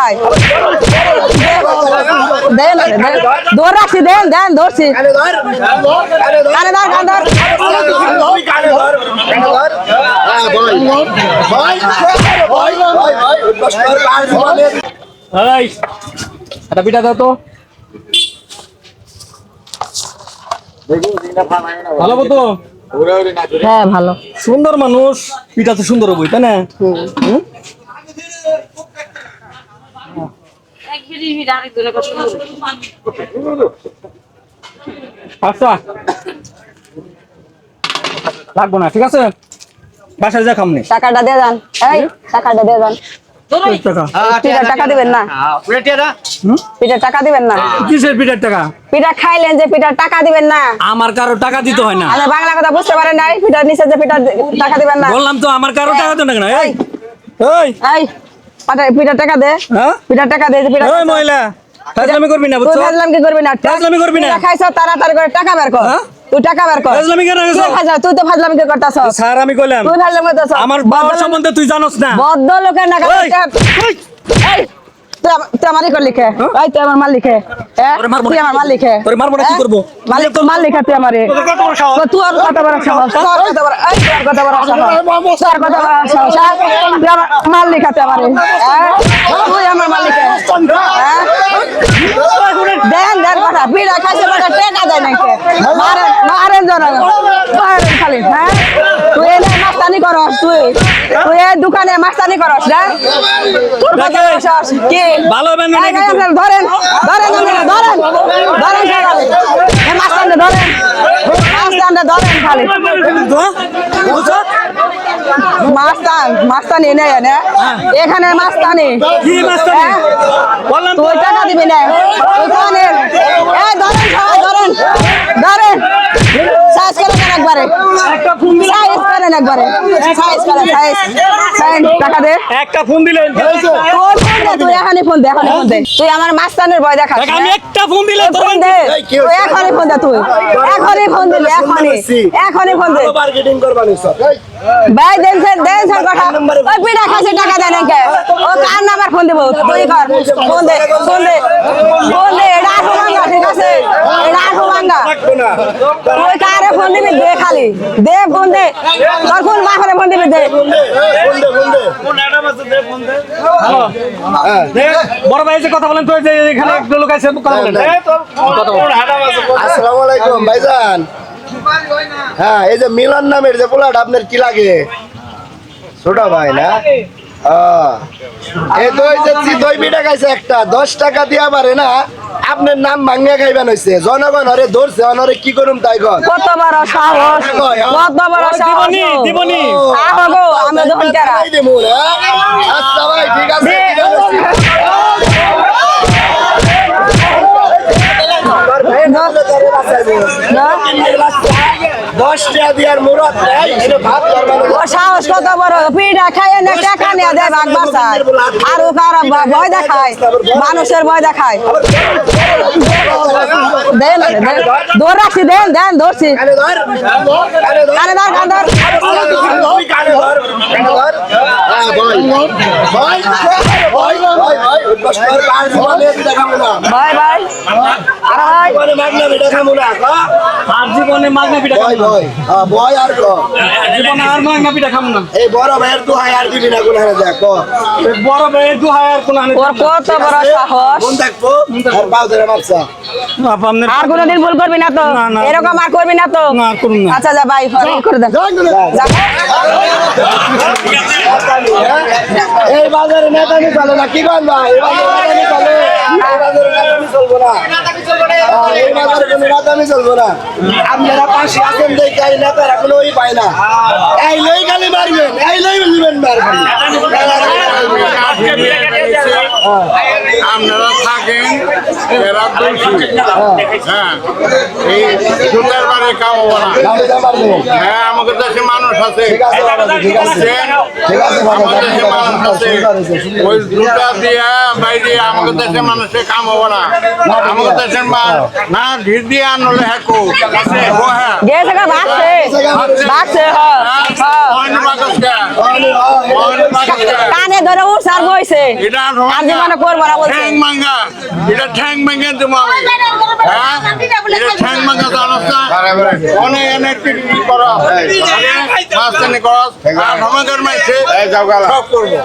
দেখায় দেন দৌড় রাখছি দেন দেন ধরছি কানে ধর কান ধর এটা পিঠা দাও তো ভালো মতো হ্যাঁ ভালো সুন্দর মানুষ পিঠা তো সুন্দর হবই তাই না আচ্ছা লাগবো না ঠিক আছে বাসায় যা খামনি টাকাটা দিয়ে যান এই টাকাটা দিয়ে যান পিঠার টাকা দিবেন না পিঠার টাকা দিবেন না কিসের পিঠার টাকা পিঠা খাইলেন যে পিঠার টাকা দিবেন না আমার কারো টাকা দিতে হয় না আমি বাংলা কথা বুঝতে পারেন নাই পিঠার নিচে যে পিঠার টাকা দিবেন না বললাম তো আমার কারো টাকা দিতে না এই এই এই পিঠার টাকা দে হ্যাঁ পিঠার টাকা দে পিঠা ওই মহিলা ফাজলামি করবি না তুই বুঝছো ফাজলাম কি করবি না ফাজলামি করবি না খাইছ তাড়াতাড়ি করে টাকা বের কর তুই টাকা বের কর ফাজলামি কেন করছ তুই তো ফাজলাম কি করতাছস স্যার আমি কইলাম তুই ফাজলাম করতাছস আমার বাবার সম্বন্ধে তুই জানোস না বদ্ধ লোকের না এই তুই আমারই কর লিখে এই তুই আমার মাল লিখে তুই আমার মাল লিখে তোর মারবো না কি করব মালিক তো মাল লিখে তুই আমারে তুই আর কত বড় সাহস তোর কত বড় এই তোর কত বড় সাহস তোর কত বড় সাহস তুই আমার মাল লিখে তুই আমারে তুই আমার মাল লিখে দেন দেন কথা বিড়া খাইছে কথা টাকা দেয় নাকি মারে মারে জন মারে খালি হ্যাঁ তুই এনে মাস্তানি করস তুই তুই এই দোকানে মাস্তানি করস না তোর কত বড় সাহস কি ভালো হবে না নাকি ধরেন ধরেন ধরেন ধরেন এই মাস্তানটা ধরেন মাস্তানটা ধরেন খালি মাস্তানি নেই না এখানে মাস্তানি কি মাস্তানি বললাম তুই টাকা দিবি না ওখানে এই ধরেন ধরেন ধরেন সাইজ করে দেন একবারে একটা ফোন দিলে সাইজ করেন একবারে সাইজ করে সাইজ টাকা দে একটা ফোন দিলেন তুই এখনই ফোন দে এখনই ফোন দে তুই আমার মাস্তানের ভয় দেখাস আমি একটা ফোন দিলে ফোন দে তুই এখনই ফোন দে তুই এখনই ফোন দিলে এখনই ফোন দে মার্কেটিং করবানি স্যার ভাই দেন স্যার কথা ওই পিঠা খাসে টাকা দেন কে ও কার নাম্বার ফোন দেব তুই কর ফোন দে ফোন দে ফোন দে এটা আঠো ভাঙা ঠিক আছে এটা আঠো ভাঙা তুই কারে ফোন দিবি দে খালি দে ফোন দে তোর কোন বাপরে ফোন দিবি দে বড় ভাই যে কথা বলেন তো যে এখানে একটা লোক আছে কথা বলেন আসসালামু আলাইকুম ভাইজান হ্যাঁ এই যে মিলন নামের যে পোলাটা আপনার কি লাগে ছোট ভাই না এই দই যাচ্ছি দই পিঠা খাইছে একটা 10 টাকা দিয়া পারে না আপনার নাম ভাঙিয়া খাইবেন হইছে জনগণ হরে ধরছে অনরে কি করুম তাই কর কত বড় সাহস কত বড় সাহস দিবনি আহো গো আমি দোকান কেরা আচ্ছা ভাই ঠিক আছে 10 টাকা দিয়ার মুরাদ নাই এটা ভাত করবেন ও সাহস কত বড় পিঠা খায় না টাকা নিয়ে দেয় ভাগ বাসায় আর ও কার ভয় দেখায় মানুষের ভয় দেখায় দেন দৌড় রাখছি দেন দেন ধরছি কানে ধর কান ধর ভাই ভাই জীবনে মাগনা পিঠা খাবো না জীবনে আর মাগনা পিঠা খাবো না এই বড় ভাইয়ের দোহাই আর দিবি না কোন হারে দেখ বড় ভাইয়ের দোহাই আর কোন ওর কত বড় সাহস কোন দেখবো আর পাও ধরে মারছা আর কোনদিন ভুল করবি না তো এরকম আর করবি না তো না করুন না আচ্ছা যা ভাই করে দেন এই বাজারে নেতানি চলে না কি কন ভাই এই বাজারে নেতানি চলে এই বাজারে নেতানি চলবো না এই বাজারে কোনো নেতানি চলবো না আপনারা পাশে আছেন দেখে এই নেতারা কোনো ওই পায় না এই লই গালি মারবেন এই লই বলবেন মারবেন আপনারা থাকেন এরা দোষী হ্যাঁ এই জুতার বারে খাওয়াবো না হ্যাঁ আমাদের দেশে মানুষ আছে আমাদের দেশে মানুষ আছে ওই জুতা দিয়া বাইরে আমাদের দেশে মানুষে খাওয়াবো না আমাদের দেশের না ঢির দিয়ে আনলে হ্যাকো হ্যাঁ গেছে গা বাসে কানে ধরে উঠ সার বইছে আর যে জীবনে করবো না বলছি। ঠ্যাং ভাঙ্গা এটা ঠ্যাং ভাঙ্গা দেবো আমি হ্যাঁ এটা ঠ্যাং ভাঙ্গা জানোস না অনেক অনেক টিকি করো মাছ টানি করো আর সমাজের মাইছে সব করবো